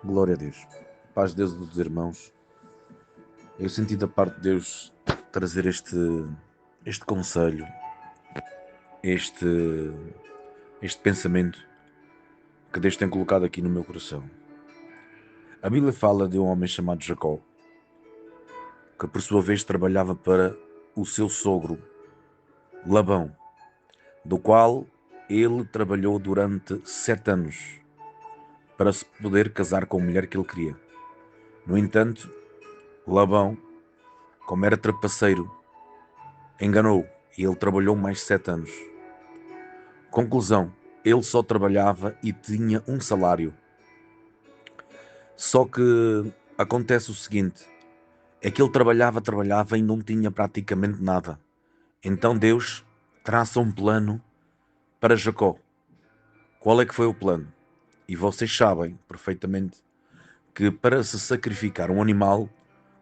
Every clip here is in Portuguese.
Glória a Deus. Paz de Deus dos irmãos. Eu senti da parte de Deus trazer este conselho, este, este pensamento que Deus tem colocado aqui no meu coração. A Bíblia fala de um homem chamado Jacó, que por sua vez trabalhava para o seu sogro, Labão, do qual ele trabalhou durante 7 anos para se poder casar com a mulher que ele queria. No entanto, Labão, como era trapaceiro, enganou e ele trabalhou mais 7 anos. Conclusão, ele só trabalhava e tinha um salário. Só que acontece o seguinte, é que ele trabalhava e não tinha praticamente nada. Então Deus traça um plano para Jacó. Qual é que foi o plano? E vocês sabem perfeitamente que para se sacrificar um animal,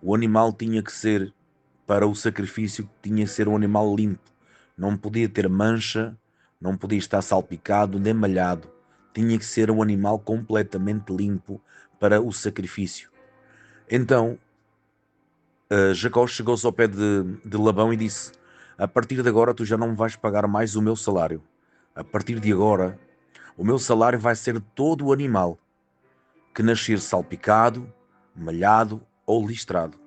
o animal tinha que ser, para o sacrifício, tinha que ser um animal limpo. Não podia ter mancha, não podia estar salpicado nem malhado. Tinha que ser um animal completamente limpo para o sacrifício. Então, Jacó chegou-se ao pé de Labão e disse: a partir de agora tu já não me vais pagar mais o meu salário. A partir de agora, o meu salário vai ser todo o animal que nascer salpicado, malhado ou listrado.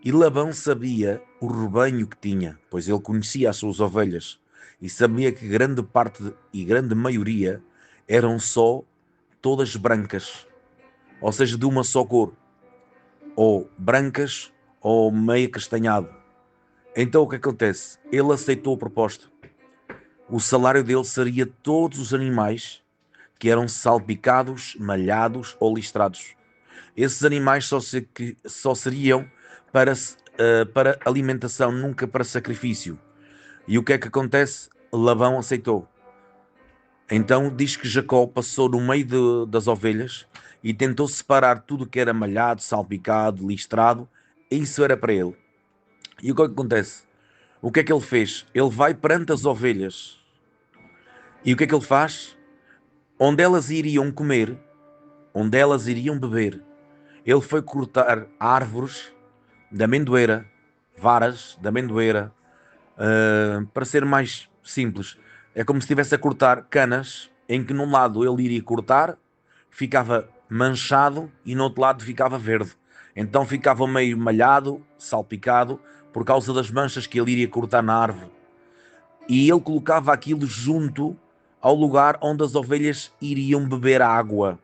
E Labão sabia o rebanho que tinha, pois ele conhecia as suas ovelhas, e sabia que grande parte e grande maioria eram só todas brancas, ou seja, de uma só cor, ou brancas ou meio castanhado. Então o que acontece? Ele aceitou a proposta. O salário dele seria todos os animais que eram salpicados, malhados ou listrados. Esses animais só seriam para alimentação, nunca para sacrifício. E o que é que acontece? Labão aceitou. Então diz que Jacó passou no meio das ovelhas e tentou separar tudo que era malhado, salpicado, listrado. E isso era para ele. E o que é que acontece? O que é que ele fez? Ele vai perante as ovelhas. E o que é que ele faz? Onde elas iriam comer, onde elas iriam beber, ele foi cortar árvores de amendoeira, varas de amendoeira, para ser mais simples. É como se estivesse a cortar canas, em que num lado ele iria cortar, ficava manchado e no outro lado ficava verde. Então ficava meio malhado, salpicado, por causa das manchas que ele iria cortar na árvore. E ele colocava aquilo junto ao lugar onde as ovelhas iriam beber água,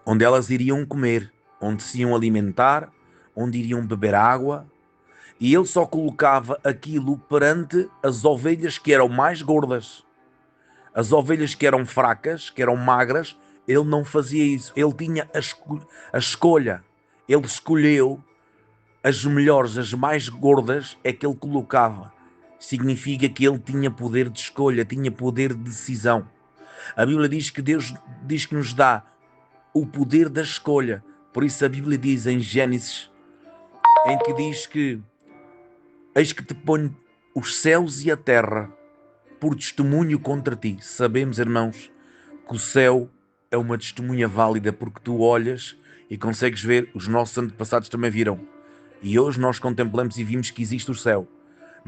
onde elas iriam comer, onde se iam alimentar, onde iriam beber água. E ele só colocava aquilo perante as ovelhas que eram mais gordas. As ovelhas que eram fracas, que eram magras, ele não fazia isso. Ele tinha a escolha. Ele escolheu as melhores, as mais gordas, é que ele colocava. Significa que ele tinha poder de escolha, tinha poder de decisão. A Bíblia diz que Deus diz que nos dá o poder da escolha. Por isso a Bíblia diz em Gênesis, em que diz que eis que te ponho os céus e a terra por testemunho contra ti. Sabemos, irmãos, que o céu é uma testemunha válida, porque tu olhas e consegues ver, os nossos antepassados também viram. E hoje nós contemplamos e vimos que existe o céu.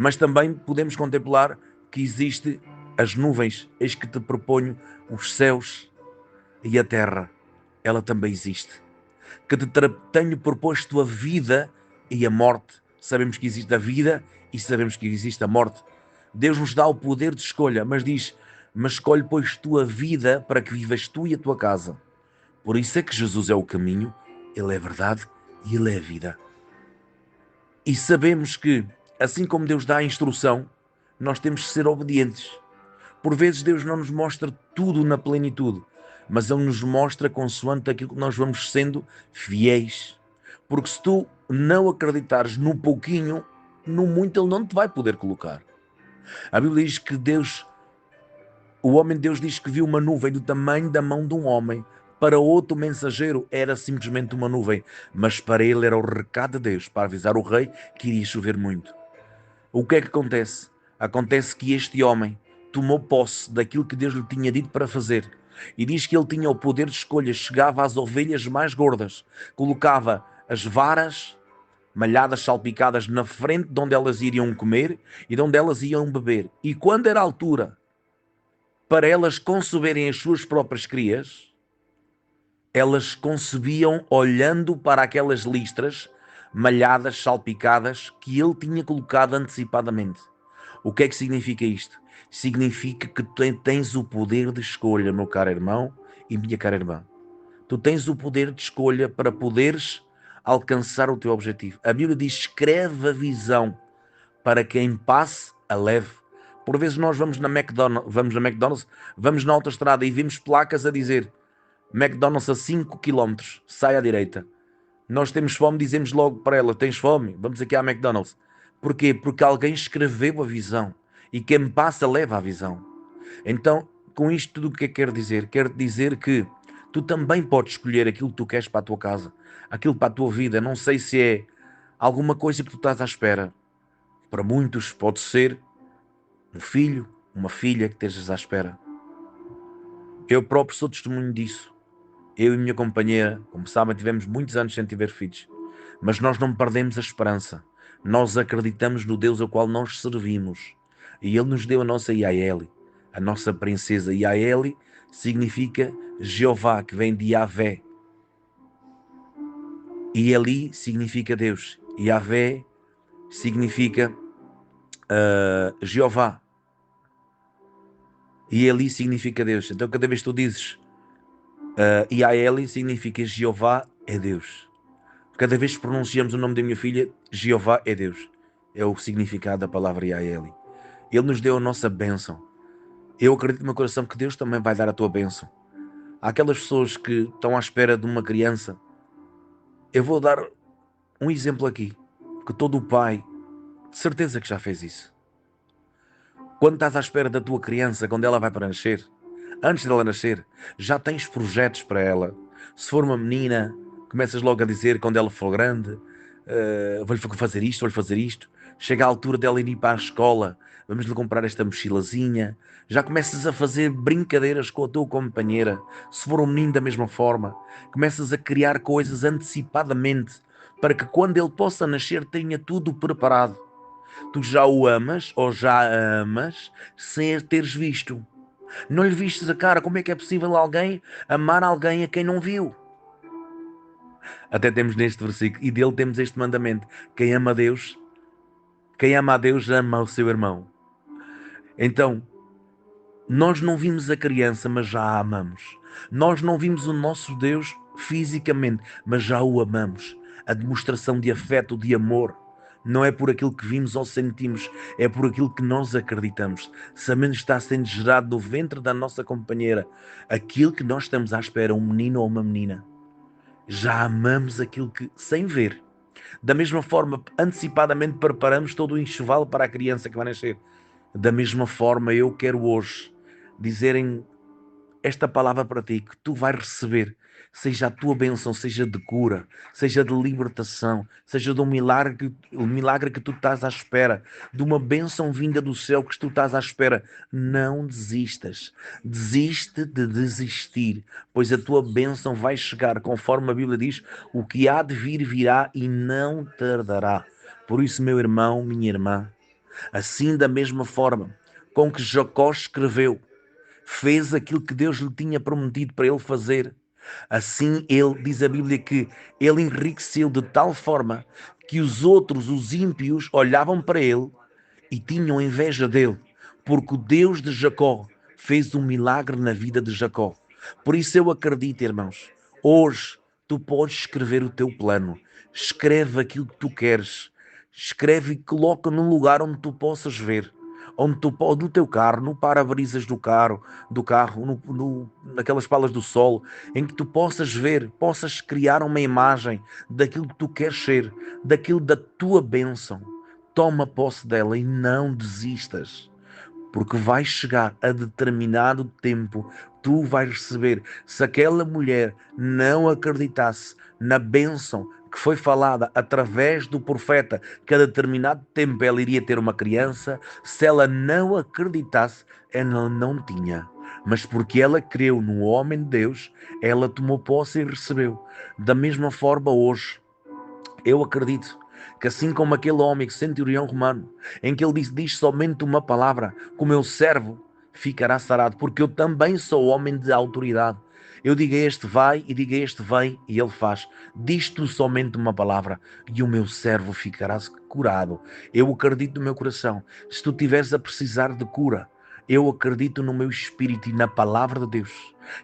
Mas também podemos contemplar que existe as nuvens. Eis que te proponho os céus e a terra. Ela também existe. Que te tenho proposto a vida e a morte. Sabemos que existe a vida e sabemos que existe a morte. Deus nos dá o poder de escolha, mas diz: mas escolhe, pois, tu a vida para que vivas tu e a tua casa. Por isso é que Jesus é o caminho, Ele é a verdade e Ele é a vida. E sabemos que, assim como Deus dá a instrução, nós temos que ser obedientes. Por vezes Deus não nos mostra tudo na plenitude, mas Ele nos mostra consoante aquilo que nós vamos sendo fiéis. Porque se tu não acreditares no pouquinho, no muito Ele não te vai poder colocar. A Bíblia diz que o homem de Deus diz que viu uma nuvem do tamanho da mão de um homem. Para outro mensageiro era simplesmente uma nuvem, mas para ele era o recado de Deus, para avisar o rei que iria chover muito. O que é que acontece? Acontece que este homem tomou posse daquilo que Deus lhe tinha dito para fazer, E diz que ele tinha o poder de escolha, chegava às ovelhas mais gordas, colocava as varas malhadas, salpicadas na frente de onde elas iriam comer e de onde elas iam beber. E quando era a altura para elas conceberem as suas próprias crias, elas concebiam olhando para aquelas listras malhadas, salpicadas, que ele tinha colocado antecipadamente. O que é que significa isto? Significa que tu tens o poder de escolha, meu caro irmão e minha cara irmã. Tu tens o poder de escolha para poderes alcançar o teu objetivo. A Bíblia diz: escreve a visão para quem passe a leve. Por vezes nós vamos na McDonald's, vamos na autoestrada e vimos placas a dizer McDonald's a 5 km, sai à direita. Nós temos fome, dizemos logo para ela: tens fome? Vamos aqui à McDonald's. Porquê? Porque alguém escreveu a visão e quem passa leva a visão. Então, com isto tudo o que é que quero dizer? Quero dizer que tu também podes escolher aquilo que tu queres para a tua casa, aquilo para a tua vida. Não sei se é alguma coisa que tu estás à espera. Para muitos pode ser um filho, uma filha que estejas à espera. Eu próprio sou testemunho disso. Eu e minha companheira, como sabem, tivemos muitos anos sem ter filhos, mas nós não perdemos a esperança. Nós acreditamos no Deus ao qual nós servimos. E Ele nos deu a nossa Yaeli, a nossa princesa. Yaeli significa Jeová, que vem de Yahvé. E Eli significa Deus. Yahvé significa Jeová. E Eli significa Deus. Então cada vez que tu dizes Yaeli significa Jeová é Deus. Cada vez que pronunciamos o nome da minha filha, Jeová é Deus. É o significado da palavra Yaeli. Ele nos deu a nossa bênção. Eu acredito no meu coração que Deus também vai dar a tua bênção. Há aquelas pessoas que estão à espera de uma criança. Eu vou dar um exemplo aqui, que todo pai, de certeza que já fez isso. Quando estás à espera da tua criança, quando ela vai para nascer, antes dela nascer, já tens projetos para ela. Se for uma menina, começas logo a dizer, quando ela for grande, vou-lhe fazer isto, vou-lhe fazer isto. Chega a altura dela ir para a escola, vamos-lhe comprar esta mochilazinha. Já começas a fazer brincadeiras com a tua companheira. Se for um menino, da mesma forma. Começas a criar coisas antecipadamente, para que quando ele possa nascer tenha tudo preparado. Tu já o amas, ou já a amas, sem teres visto. Não lhe vistes a cara. Como é que é possível alguém amar alguém a quem não viu? Até temos neste versículo, e dele temos este mandamento: quem ama a Deus ama o seu irmão. Então, nós não vimos a criança, mas já a amamos. Nós não vimos o nosso Deus fisicamente, mas já o amamos. A demonstração de afeto, de amor, não é por aquilo que vimos ou sentimos, é por aquilo que nós acreditamos. Sabendo que está sendo gerado no ventre da nossa companheira aquilo que nós estamos à espera, um menino ou uma menina. Já amamos aquilo que, sem ver. Da mesma forma, antecipadamente preparamos todo o enxoval para a criança que vai nascer. Da mesma forma, eu quero hoje dizerem esta palavra para ti, que tu vais receber, seja a tua bênção, seja de cura, seja de libertação, seja de um milagre que tu estás à espera, de uma bênção vinda do céu que tu estás à espera. Não desistas, desiste de desistir, pois a tua bênção vai chegar, conforme a Bíblia diz: o que há de vir virá e não tardará. Por isso, meu irmão, minha irmã, assim da mesma forma com que Jacó escreveu, fez aquilo que Deus lhe tinha prometido para ele fazer. Assim, ele diz a Bíblia que ele enriqueceu de tal forma que os outros, os ímpios, olhavam para ele e tinham inveja dele, porque o Deus de Jacó fez um milagre na vida de Jacó. Por isso eu acredito, irmãos, hoje tu podes escrever o teu plano, escreve aquilo que tu queres, escreve e coloca num lugar onde tu possas ver, onde tu podes, no teu carro, no para-brisas do carro, naquelas palas do sol, em que tu possas ver, possas criar uma imagem daquilo que tu queres ser, daquilo da tua bênção. Toma posse dela e não desistas, porque vai chegar a determinado tempo, tu vais receber. Se aquela mulher não acreditasse na bênção que foi falada através do profeta, que a determinado tempo ela iria ter uma criança, se ela não acreditasse, ela não tinha. mas porque ela creu no homem de Deus, ela tomou posse e recebeu. Da mesma forma hoje, eu acredito que assim como aquele homem, centurião romano, em que ele disse, diz somente uma palavra, que o meu servo ficará sarado, porque eu também sou homem de autoridade. Eu digo a este vai e digo a este vem e ele faz. Diz tu somente uma palavra e o meu servo ficará curado. Eu acredito no meu coração. Se tu estiveres a precisar de cura, eu acredito no meu espírito e na palavra de Deus,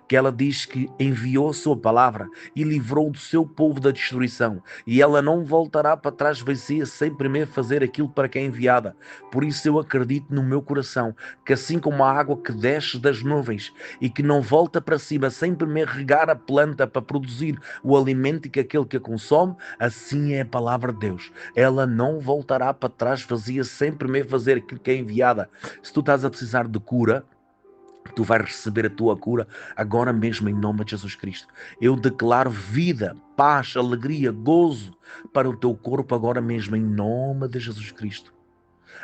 que ela diz que enviou a sua palavra e livrou do seu povo da destruição, e ela não voltará para trás vazia sem primeiro fazer aquilo para que é enviada. Por isso eu acredito no meu coração que assim como a água que desce das nuvens e que não volta para cima sem primeiro regar a planta para produzir o alimento e que aquele que a consome, assim é a palavra de Deus. Ela não voltará para trás vazia sem primeiro fazer aquilo que é enviada. Se tu estás a precisar de cura, tu vais receber a tua cura agora mesmo em nome de Jesus Cristo. Eu declaro vida, paz, alegria, gozo para o teu corpo agora mesmo em nome de Jesus Cristo.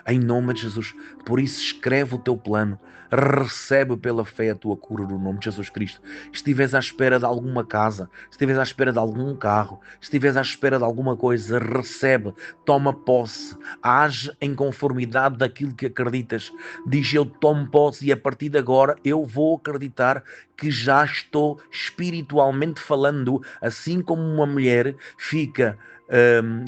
Em nome de Jesus. Por isso escreve o teu plano, recebe pela fé a tua cura no nome de Jesus Cristo. Se estiveres à espera de alguma casa, se estiveres à espera de algum carro, se estiveres à espera de alguma coisa, recebe, toma posse, age em conformidade daquilo que acreditas. Diz, eu tomo posse e a partir de agora eu vou acreditar que já estou espiritualmente falando, assim como uma mulher fica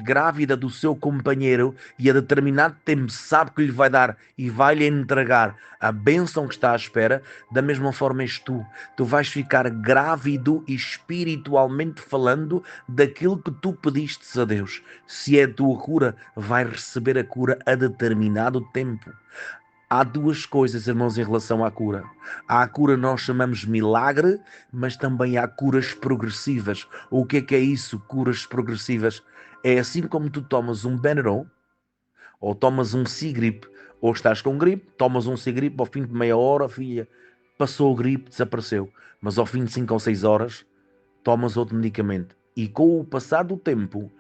grávida do seu companheiro e a determinado tempo sabe que lhe vai dar e vai-lhe entregar a bênção que está à espera, da mesma forma és tu. Tu vais ficar grávido espiritualmente falando daquilo que tu pediste a Deus. Se é a tua cura, vai receber a cura a determinado tempo. Há duas coisas, irmãos, em relação à cura. Há a cura nós chamamos milagre, mas também há curas progressivas. O que é isso, curas progressivas? É assim como tu tomas um Benuron, ou tomas um Cigrip, ou estás com gripe, tomas um Cigrip, ao fim de meia hora, filha, passou o gripe, desapareceu. Mas ao fim de 5 ou 6 horas, tomas outro medicamento. E com o passar do tempo,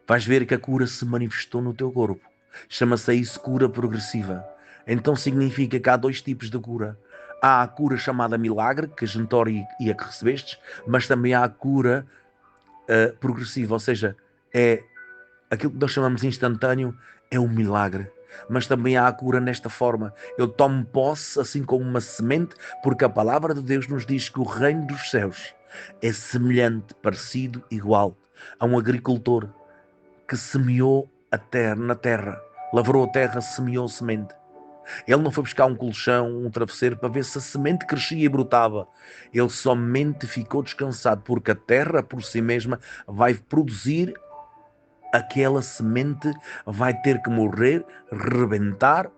vais ver que a cura se manifestou no teu corpo. Chama-se isso cura progressiva. Então significa que há dois tipos de cura. Há a cura chamada milagre, que a gentória e a que recebestes, mas também há a cura progressiva, ou seja, é aquilo que nós chamamos instantâneo, é um milagre. Mas também há a cura nesta forma. Eu tomo posse assim como uma semente, porque a palavra de Deus nos diz que o reino dos céus é semelhante, parecido, igual a um agricultor que semeou a terra, na terra, lavrou a terra, semeou semente. Ele não foi buscar um colchão, um travesseiro para ver se a semente crescia e brotava. Ele somente ficou descansado, porque a terra por si mesma vai produzir aquela semente, vai ter que morrer, rebentar,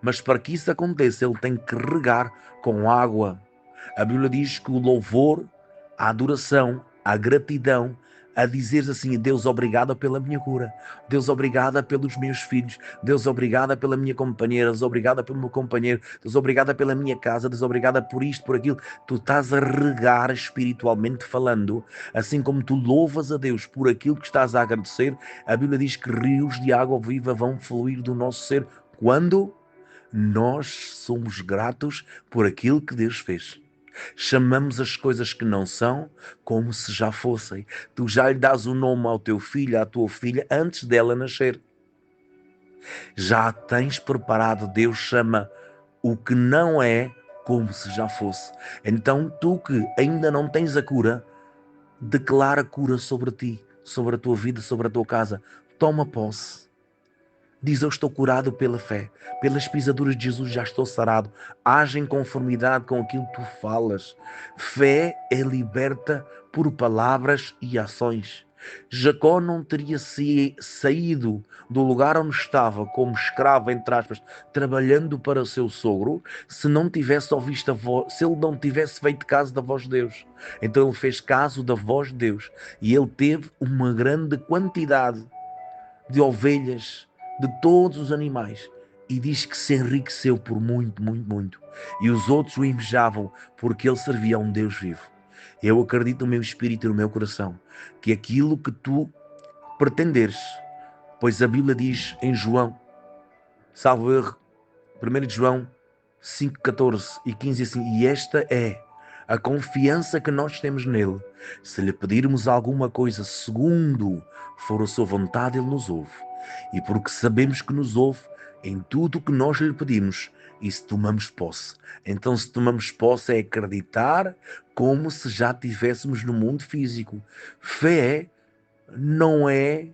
mas para que isso aconteça, ele tem que regar com água. A Bíblia diz que o louvor, a adoração, a gratidão, a dizeres assim, Deus, obrigada pela minha cura, Deus, obrigada pelos meus filhos, Deus, obrigada pela minha companheira, Deus, obrigada pelo meu companheiro, Deus, obrigada pela minha casa, Deus, obrigada por isto, por aquilo. Tu estás a regar espiritualmente falando, assim como tu louvas a Deus por aquilo que estás a agradecer. A Bíblia diz que rios de água viva vão fluir do nosso ser. Quando? Nós somos gratos por aquilo que Deus fez. Chamamos as coisas que não são como se já fossem. Tu já lhe dás o nome ao teu filho, à tua filha, antes dela nascer. Já a tens preparado. Deus chama o que não é como se já fosse. Então tu que ainda não tens a cura, declara cura sobre ti, sobre a tua vida, sobre a tua casa. Toma posse. Diz, eu estou curado pela fé. Pelas pisaduras de Jesus já estou sarado. Age em conformidade com aquilo que tu falas. Fé é liberta por palavras e ações. Jacó não teria saído do lugar onde estava como escravo, entre aspas, trabalhando para o seu sogro, se não tivesse ouvido a voz, se ele não tivesse feito caso da voz de Deus. Então ele fez caso da voz de Deus e ele teve uma grande quantidade de ovelhas, de todos os animais, e diz que se enriqueceu por muito, muito, muito. E os outros o invejavam porque ele servia a um Deus vivo. Eu acredito no meu espírito e no meu coração que aquilo que tu pretenderes, pois a Bíblia diz em João, salvo erro, 1 de João 5:14 e 15 assim, e esta é a confiança que nós temos nele. Se lhe pedirmos alguma coisa segundo for a sua vontade, ele nos ouve. E porque sabemos que nos ouve em tudo o que nós lhe pedimos, e se tomamos posse. Então, se tomamos posse, é acreditar como se já estivéssemos no mundo físico. Fé não é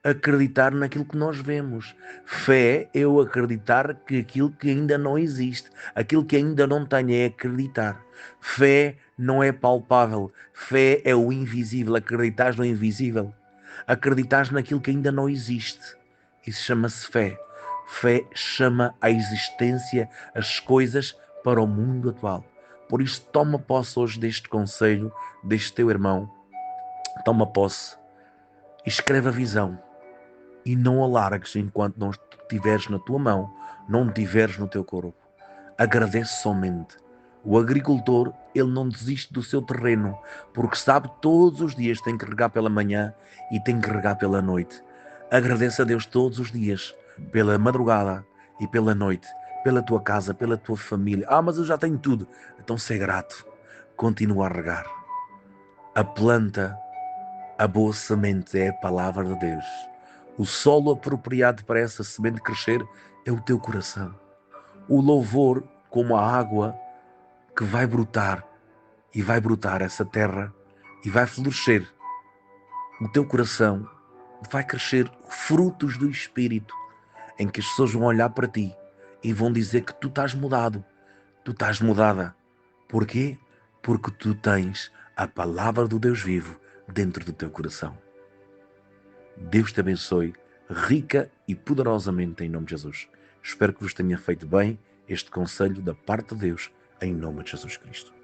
acreditar naquilo que nós vemos. Fé é eu acreditar que aquilo que ainda não existe, aquilo que ainda não tenho, é acreditar. Fé não é palpável. Fé é o invisível. Acreditar no invisível. Acreditar naquilo que ainda não existe. Isso chama-se fé. Fé chama a existência, as coisas para o mundo atual. Por isso, toma posse hoje deste conselho, deste teu irmão. Toma posse e escreve a visão. E não alargues enquanto não tiveres na tua mão, não tiveres no teu corpo. Agradece somente. O agricultor, ele não desiste do seu terreno, porque sabe que todos os dias tem que regar pela manhã e tem que regar pela noite. Agradece a Deus todos os dias, pela madrugada e pela noite, pela tua casa, pela tua família. Ah, mas eu já tenho tudo. Então, ser grato. Continua a regar. A planta, a boa semente é a palavra de Deus. O solo apropriado para essa semente crescer é o teu coração. O louvor, como a água que vai brotar, e vai brotar essa terra, e vai florescer. O teu coração vai crescer frutos do Espírito, em que as pessoas vão olhar para ti e vão dizer que tu estás mudado, tu estás mudada. Porquê? Porque tu tens a palavra do Deus vivo dentro do teu coração. Deus te abençoe rica e poderosamente em nome de Jesus. Espero que vos tenha feito bem este conselho da parte de Deus em nome de Jesus Cristo.